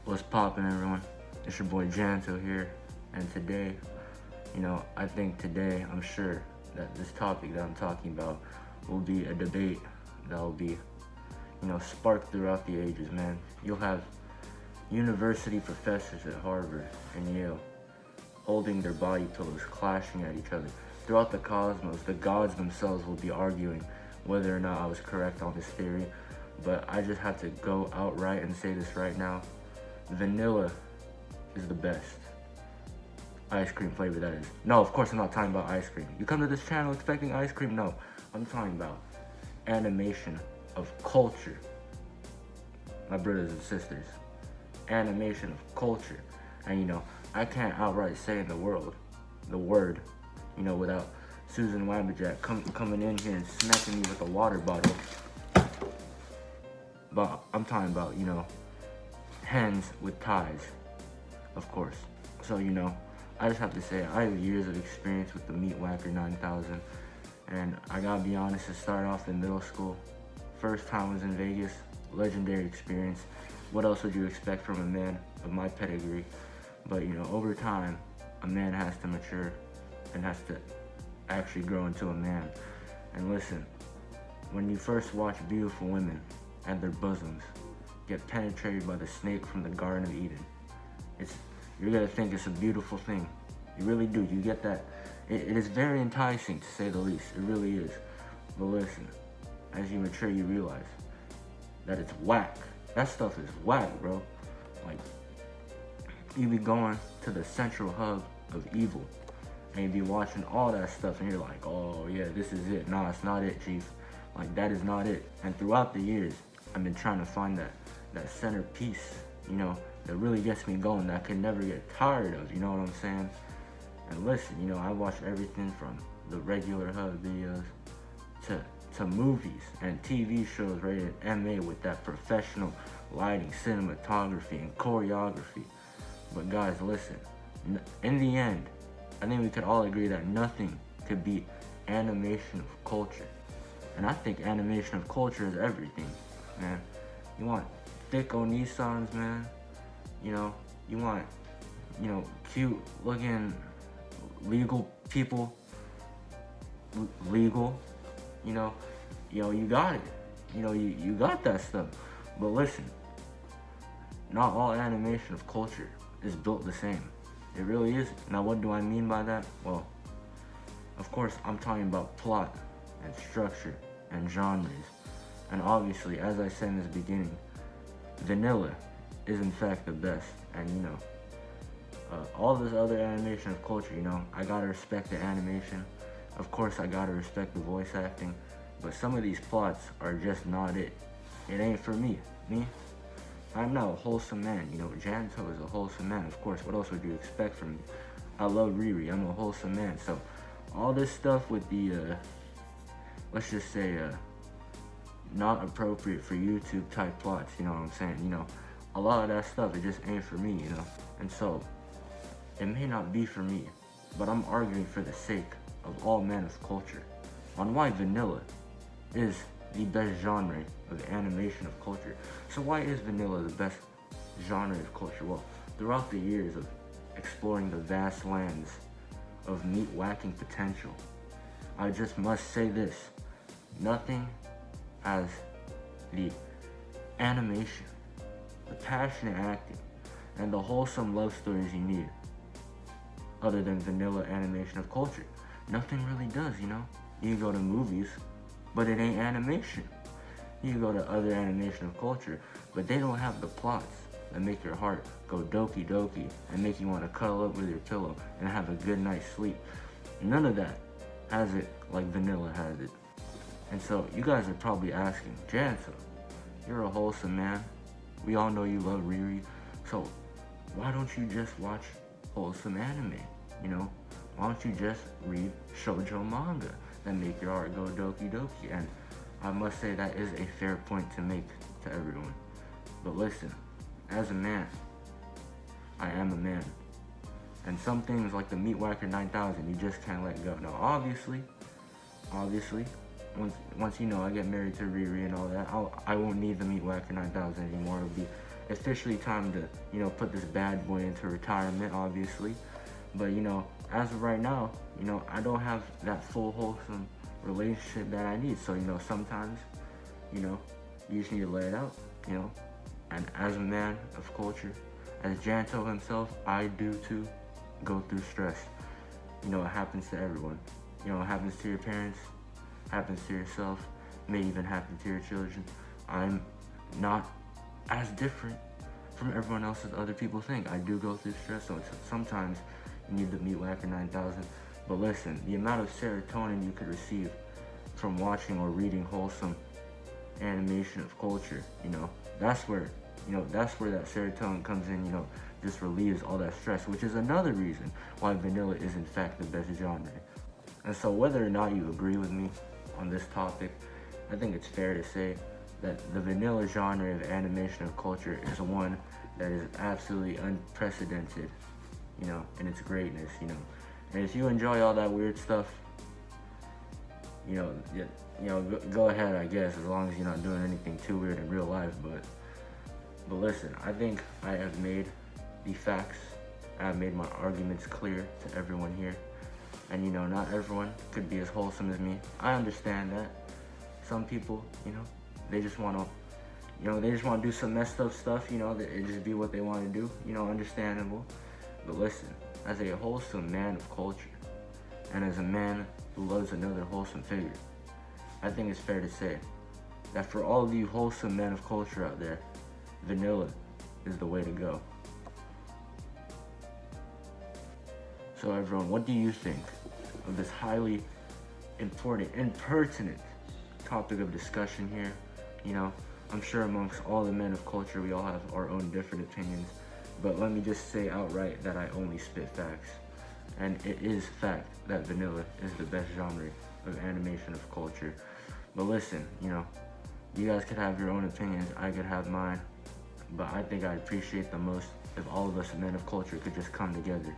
What's poppin', everyone? It's your boy Janto here, and today, I think today, I'm sure that this topic that I'm talking about will be a debate that will be, sparked throughout the ages, man. You'll have university professors at Harvard and Yale holding their body pillows, clashing at each other. Throughout the cosmos, the gods themselves will be arguing whether or not I was correct on this theory, but I just have to go outright and say this right now. Vanilla is the best ice cream flavor, that is. No, of course I'm not talking about ice cream. You come to this channel expecting ice cream? No, I'm talking about animation of culture. My brothers and sisters, animation of culture. And I can't outright say in the word, without Susan Wabberjack coming in here and smacking me with a water bottle. But I'm talking about, hens with ties, of course. So, I just have to say, I have years of experience with the Meat Whacker 9000. And I gotta be honest, to start off in middle school, first time was in Vegas, legendary experience. What else would you expect from a man of my pedigree? But, over time, a man has to mature and has to actually grow into a man. And listen, when you first watch beautiful women and their bosoms get penetrated by the snake from the Garden of Eden, you're gonna think it's a beautiful thing. You really do. You get that. It is very enticing, to say the least. It really is. But listen, as you mature, you realize that it's whack. That stuff is whack, bro. Like, you be going to the central hub of evil, and you be watching all that stuff, and you're like, oh yeah, this is it. Nah, it's not it, chief. Like, that is not it. And throughout the years, I've been trying to find that centerpiece, that really gets me going, that I can never get tired of, you know what I'm saying? And listen, I watch everything from the regular hub videos to movies and TV shows rated MA with that professional lighting, cinematography, and choreography. But guys, listen, in the end, I think we could all agree that nothing could beat animation of culture. And I think animation of culture is everything, man. You want thick Onisans, man. You want, cute looking legal people, legal, you got it. You got that stuff. But listen, not all animation of culture is built the same. It really isn't. Now, what do I mean by that? Well, of course, I'm talking about plot and structure and genres. And obviously, as I said in this beginning, vanilla is in fact the best. And all this other animation of culture, I gotta respect the animation. Of course, I gotta respect the voice acting. But some of these plots are just not it. It ain't for me. I'm not a wholesome man. Janto is a wholesome man. Of course, what else would you expect from me? I love Rieri. I'm a wholesome man. So, all this stuff with the, let's just say, not appropriate for YouTube type plots, you know what I'm saying? A lot of that stuff, it just ain't for me, And so, it may not be for me, but I'm arguing for the sake of all men of culture on why vanilla is the best genre of animation of culture. So why is vanilla the best genre of culture? Well, throughout the years of exploring the vast lands of meat whacking potential, I just must say this: nothing has the animation, the passionate acting, and the wholesome love stories you need other than vanilla animation of culture. Nothing really does, You go to movies, but it ain't animation. You go to other animation of culture, but they don't have the plots that make your heart go doki doki and make you want to cuddle up with your pillow and have a good night's sleep. None of that has it like vanilla has it. And so you guys are probably asking, Janto, you're a wholesome man. We all know you love Rieri. So why don't you just watch wholesome anime? Why don't you just read shoujo manga that make your heart go doki doki? And I must say that is a fair point to make to everyone. But listen, as a man, I am a man. And some things like the Meat Whacker 9000, you just can't let go. Now, obviously, once I get married to Rieri and all that, I won't need the Meat Whacker 9000 anymore. It'll be officially time to, put this bad boy into retirement, obviously. But, as of right now, I don't have that full wholesome relationship that I need. So, sometimes, you just need to let it out, And as a man of culture, as Janto himself, I do too go through stress. It happens to everyone. It happens to your parents, happens to yourself, may even happen to your children. I'm not as different from everyone else as other people think. I do go through stress, so sometimes you need the Meat Whacker 9000. But listen, the amount of serotonin you could receive from watching or reading wholesome animation of culture, that's where that serotonin comes in, just relieves all that stress, which is another reason why vanilla is in fact the best genre. And so whether or not you agree with me on this topic, I think it's fair to say that the vanilla genre of animation of culture is one that is absolutely unprecedented, in its greatness, And if you enjoy all that weird stuff, go ahead, I guess, as long as you're not doing anything too weird in real life. But listen, I think I have made the facts, I have made my arguments clear to everyone here. And not everyone could be as wholesome as me. I understand that. Some people, they just want to do some messed up stuff, it just be what they want to do, understandable. But listen, as a wholesome man of culture, and as a man who loves another wholesome figure, I think it's fair to say that for all of you wholesome men of culture out there, vanilla is the way to go. So everyone, what do you think of this highly important and pertinent topic of discussion here? I'm sure amongst all the men of culture, we all have our own different opinions, but let me just say outright that I only spit facts. And it is fact that vanilla is the best genre of animation of culture. But listen, you guys could have your own opinions, I could have mine, but I think I'd appreciate the most if all of us men of culture could just come together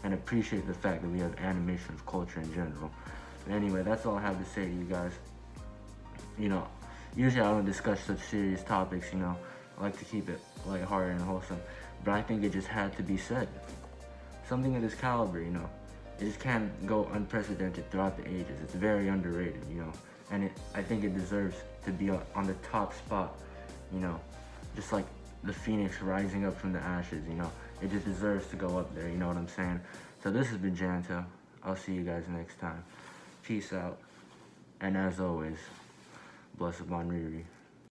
and appreciate the fact that we have animation of culture in general. But anyway, that's all I have to say to you guys. Usually I don't discuss such serious topics, I like to keep it lighthearted and wholesome, but I think it just had to be said. Something of this caliber, it just can't go unprecedented throughout the ages. It's very underrated, and I think it deserves to be on the top spot, just like the phoenix rising up from the ashes, it just deserves to go up there, you know what I'm saying? So this has been Janto. I'll see you guys next time. Peace out, and as always, bless upon Rieri.